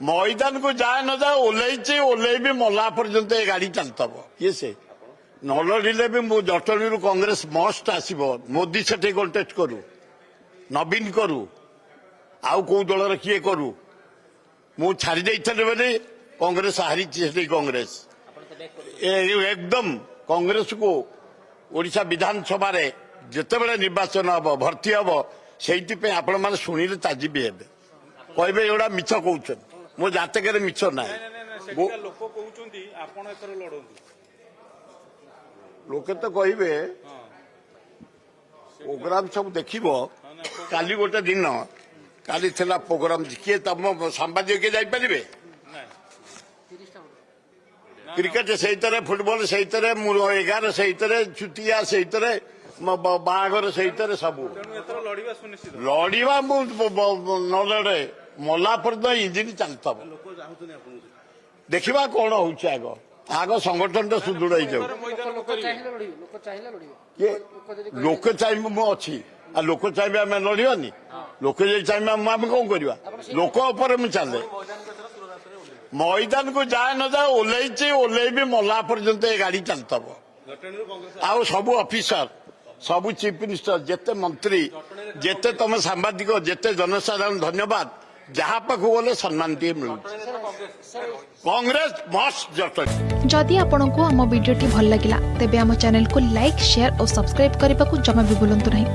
मैदान को जाए न जाए ओल्लई भी मला पर्यंत ए गाड़ी चलतब किए से न लड़े भी मु जटणी कांग्रेस मस्ट आसब मोदी से कंटेस्ट करू नवीन करू आउ कौ दल किए करू मु छाड़ी बोले कांग्रेस हारी कांग्रेस एकदम कांग्रेस को ओडिशा विधानसभा जिते बड़े निर्वाचन हम भर्ती हम से आपण मैंने शुणिले ताजिबी हे कहे एगुड़ा मिछ कौन मो जातक मिछ ना लोके तो कहे प्रोग्राम सब देख काली गोटे दिन काली थिला प्रोग्राम किए तुम सांबादिक किए जापारे क्रिकेट से फुटबॉल से 11 से छुटिया से बाहागर से सब लड़वा न लड़े मला पर्यटन इंजिन चलतब देखा कौन हो आग संगठन तो सुदृढ़ हो लोक चाहिए मु अच्छी आ लोक चाहिए आम लड़ानी लोक चाहिए आम कौन करवा लोक चले मैदान को जाए न जाए ओल्लई भी मला पर्यंत ए गाड़ी चलतब आउ सब ऑफिसर सब चीफ मिनिस्टर जेते मंत्री जेते तुम सांबादिक जेते जनसाधारण धन्यवाद जहाँ पाक गले सम्मान टे मिलू कांग्रेस मस्ट जटनी। जदि आपंक आम भिडी भल लगा तेब आम चैनल को लाइक शेयर और सब्सक्राइब करने को जमा भी भूलु नहीं।